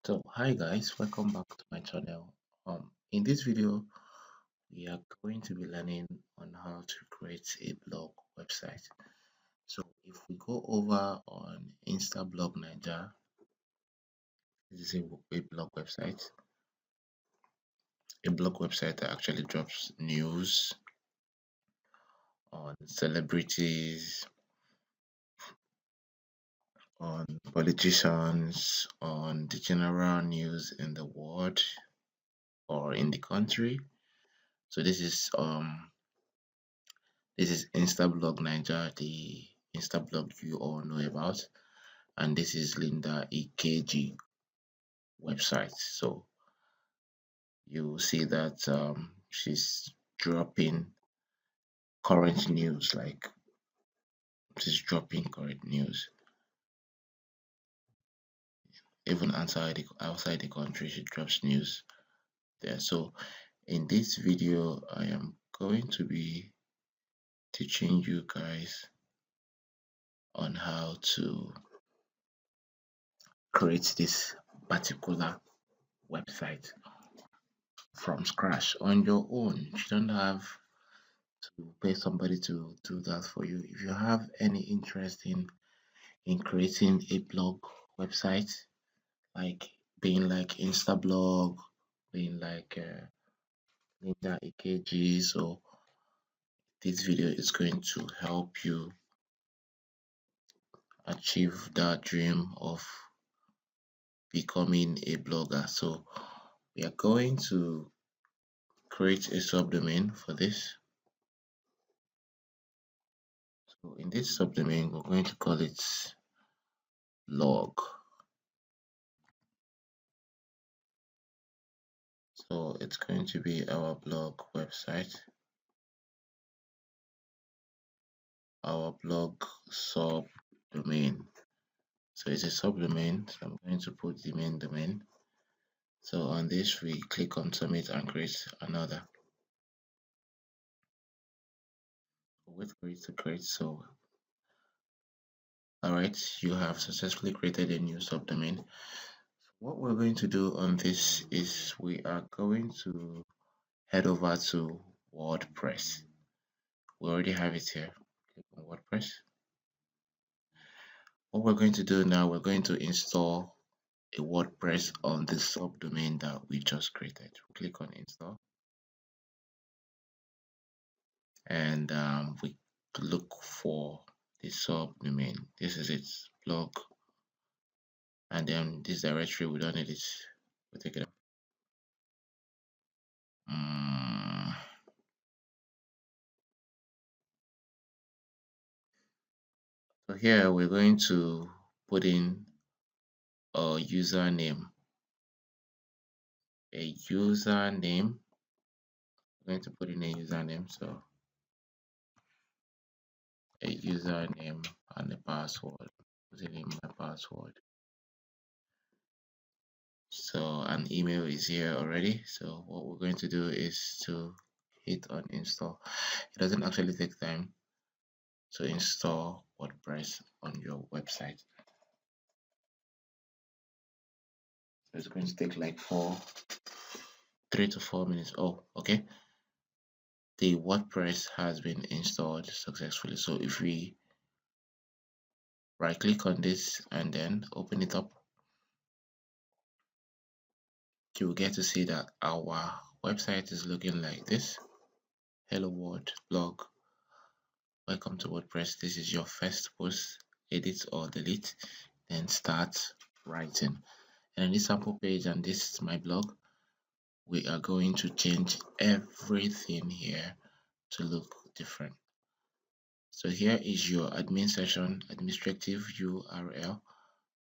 So hi guys, welcome back to my channel. In this video we are going to be learning on how to create a blog website. So if we go over on Instablog Nigeria, this is a blog website that actually drops news on celebrities, on politicians, on the general news in the world or in the country. So this is Instablog Nigeria, the Instablog you all know about, and this is Linda EKG website. So you see that she's dropping current news, like she's dropping current news. Even outside the country, she drops news there. So in this video, I am going to be teaching you guys on how to create this particular website from scratch on your own. You don't have to pay somebody to do that for you. If you have any interest in creating a blog website, like being like Instablog, being like Linda EKG, so this video is going to help you achieve that dream of becoming a blogger. So we are going to create a subdomain for this. So in this subdomain, we're going to call it blog. So it's going to be our blog website, our blog subdomain. So it's a subdomain, so I'm going to put the main domain. So on this, we click on submit and create another. Wait for it to create. So alright, you have successfully created a new subdomain. What we're going to do on this is we are going to head over to WordPress. We already have it here. Click on WordPress. What we're going to do now, we're going to install a WordPress on the subdomain that we just created. Click on install, and we look for the subdomain. This is its blog, and then this directory, we don't need it. We'll take it out. So here we're going to put in a username. We're going to put in a username. So a username and a password. Put in my password. So an email is here already. So what we're going to do is to hit on install. It doesn't actually take time to install WordPress on your website. So it's going to take like 3 to 4 minutes. Oh, okay. The WordPress has been installed successfully. So if we right click on this and then open it up, you will get to see that our website is looking like this. Hello world blog, welcome to WordPress. This is your first post. Edit or delete, then start writing. And in this sample page, and this is my blog, we are going to change everything here to look different. So here is your admin session, administrative URL.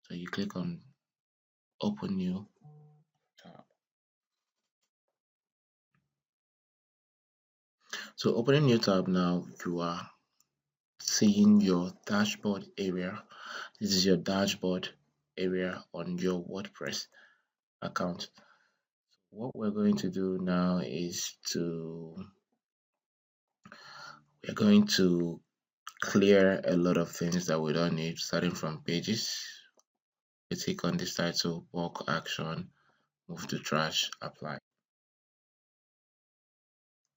So you click on open new tab. So opening new tab, now you are seeing your dashboard area. This is your dashboard area on your WordPress account. What we're going to do now is we're going to clear a lot of things that we don't need, starting from pages. We click on this title, bulk action, move to trash, apply.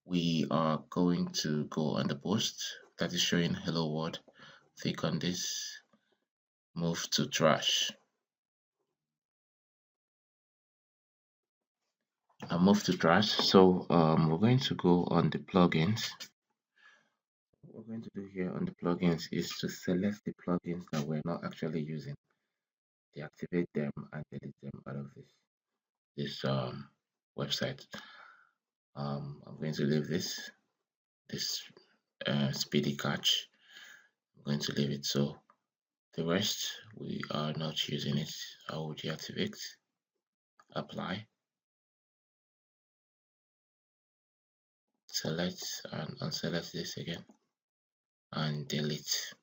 We are going to go on the post that is showing hello world. Click on this, move to trash. I move to trash. So we're going to go on the plugins. What we're going to do here on the plugins is to select the plugins that we're not actually using, deactivate them and delete them out of this website. I'm going to leave this speedy catch. I'm going to leave it. So the rest we are not using it. I will deactivate, apply, select and unselect this again and delete.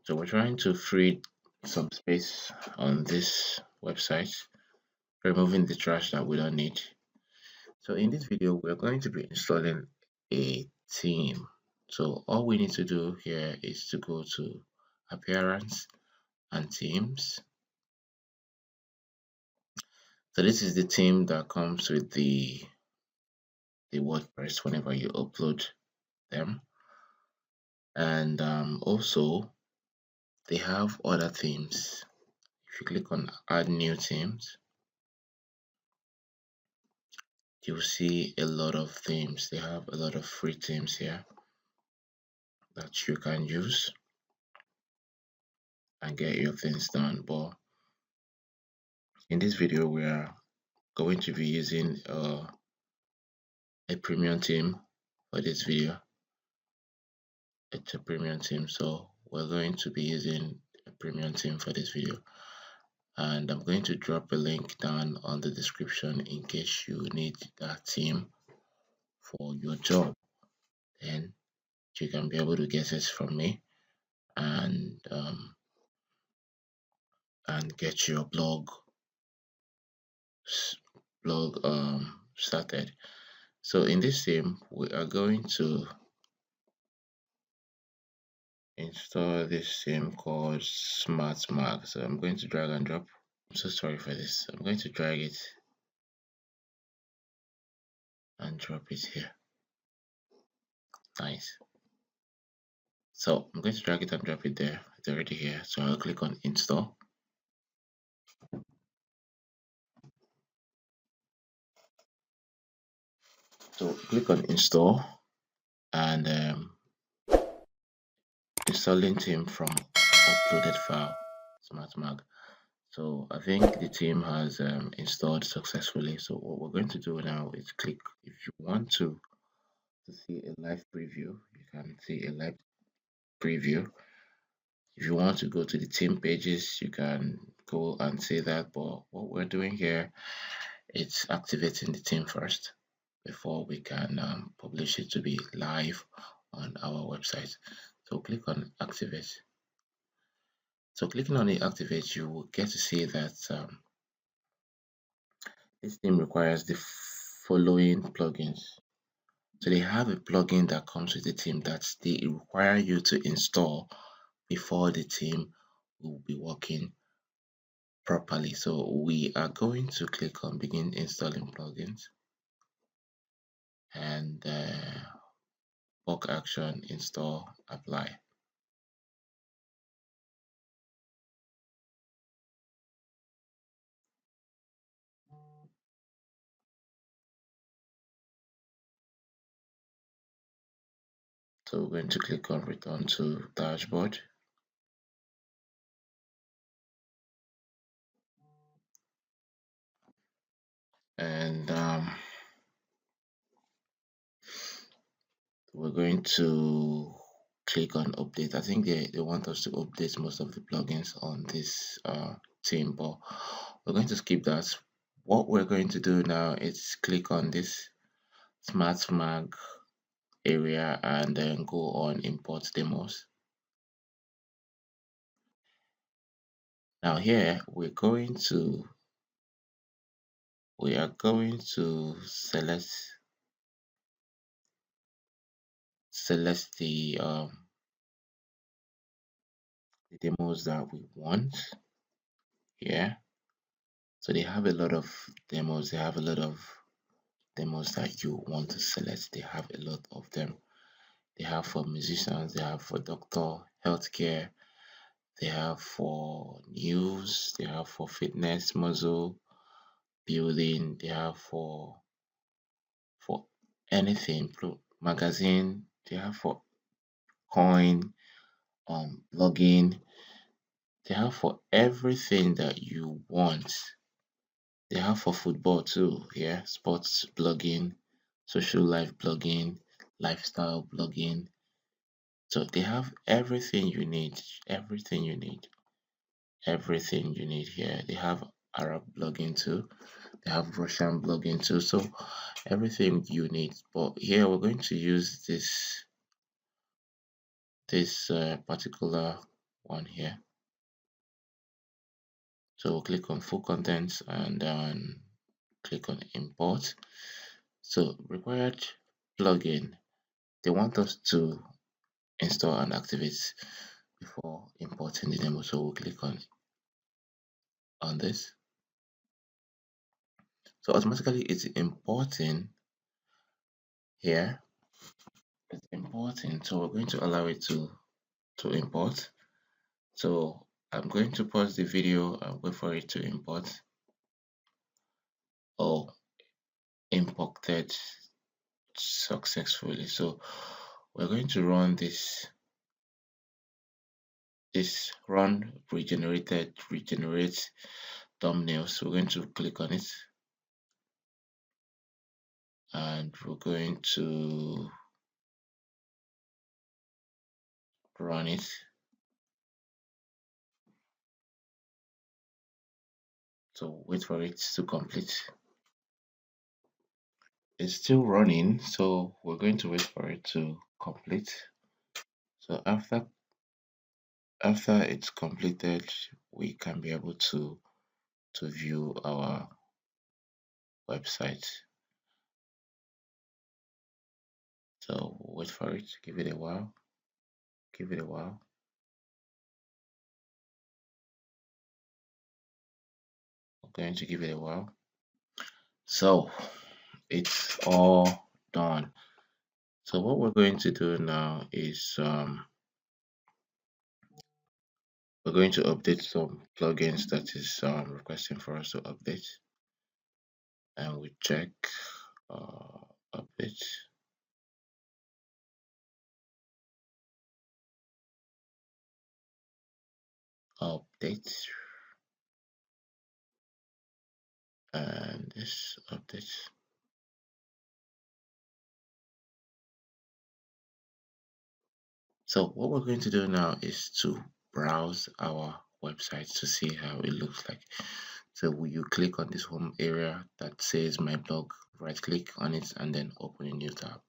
So we're trying to free some space on this website, removing the trash that we don't need. So in this video, we're going to be installing a theme. So all we need to do here is to go to appearance and themes. So this is the theme that comes with the WordPress whenever you upload them. And also they have other themes. If you click on add new themes, you'll see a lot of themes. They have a lot of free themes here that you can use and get your things done. But in this video, we are going to be using a premium theme for this video. It's a premium theme, so we're going to be using a premium theme for this video. And I'm going to drop a link down on the description in case you need that theme for your job. Then you can be able to get it from me and get your blog started. So in this theme, we are going to install this theme called SmartMag. So I'm going to drag and drop. I'm so sorry for this. I'm going to drag it and drop it here. Nice. So I'm going to drag it and drop it there. It's already here. So I'll click on install. So click on install and installing theme from uploaded file, SmartMag. So I think the team has installed successfully. So what we're going to do now is click. If you want to see a live preview, you can see a live preview. If you want to go to the team pages, you can go and see that. But what we're doing here, it's activating the team first before we can publish it to be live on our website. So click on activate. So clicking on the activate, you will get to see that this theme requires the following plugins. So they have a plugin that comes with the theme that they require you to install before the theme will be working properly. So we are going to click on begin installing plugins and bulk action, install, apply. So we're going to click on return to dashboard. And we're going to click on update. I think they want us to update most of the plugins on this theme, but we're going to skip that. What we're going to do now is click on this SmartMag area and then go on import demos. Now here we are going to select the the demos that we want here. So they have a lot of demos. They have a lot of demos that you want to select. They have a lot of them. They have for musicians, they have for doctor, healthcare, they have for news, they have for fitness, muscle building, they have for anything, magazine, they have for coin, blogging, they have for everything that you want. They have for football too, yeah, sports blogging, social life blogging, lifestyle blogging. So they have everything you need, everything you need, everything you need here. They have Arab blogging too. They have Russian blogging too. So everything you need. But here we're going to use this particular one here. So we'll click on full contents and then click on import. So required plugin. They want us to install and activate before importing the demo. So we'll click on this. So automatically it's importing here. It's importing. So we're going to allow it to import. So I'm going to pause the video and wait for it to import. Oh, imported successfully. So we're going to run this run regenerate thumbnail. So we're going to click on it and we're going to run it. So wait for it to complete. It's still running, so we're going to wait for it to complete. So after it's completed, we can be able to view our website. So wait for it, give it a while, give it a while. I'm going to give it a while. So it's all done. So what we're going to do now is we're going to update some plugins that is requesting for us to update, and we check update. Update and this update. So what we're going to do now is to browse our website to see how it looks like. So you click on this home area that says my blog, right click on it and then open a new tab.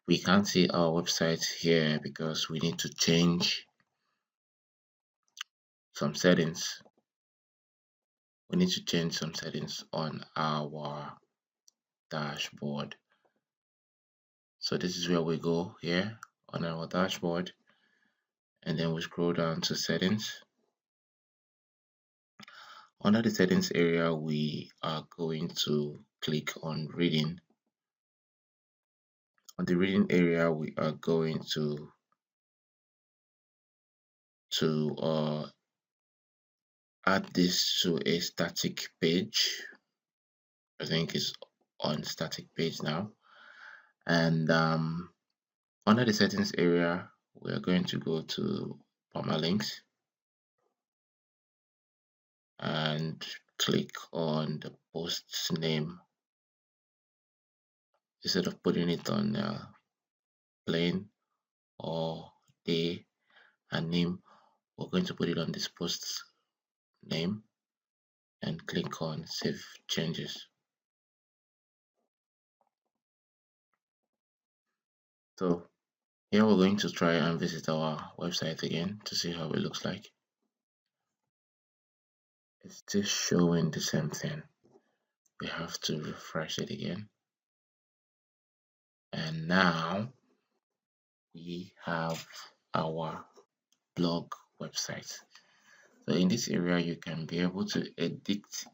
We can't see our website here because we need to change some settings. We need to change some settings on our dashboard. So this is where we go here on our dashboard, and then we scroll down to settings. Under the settings area, we are going to click on reading. On the reading area, we are going to add this to a static page. I think it's on static page now. And under the settings area, we are going to go to permalinks and click on the post's name. Instead of putting it on plain or day and name, we're going to put it on this post's name and click on save changes. So here we're going to try and visit our website again to see how it looks like. It's still showing the same thing. We have to refresh it again. And now we have our blog website. So in this area, you can be able to edit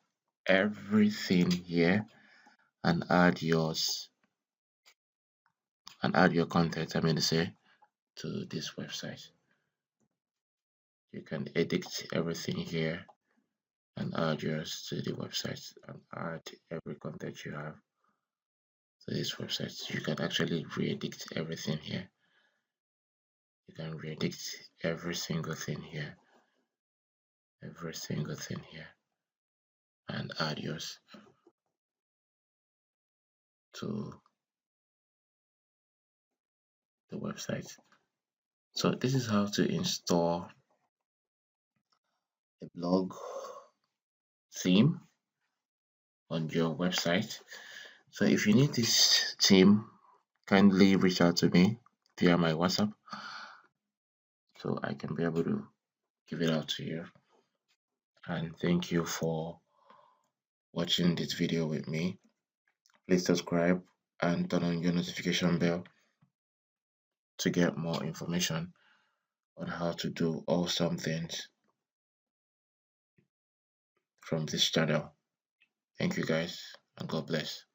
everything here and add your content, I mean to say, to this website. You can edit everything here and add yours to the website and add every content you have to this website. You can actually re-edit everything here. You can re-edit every single thing here, and add yours to the website. So this is how to install a blog theme on your website. So if you need this theme, kindly reach out to me via my WhatsApp so I can be able to give it out to you. And thank you for watching this video with me. Please subscribe and turn on your notification bell to get more information on how to do awesome things from this channel. Thank you guys, and God bless.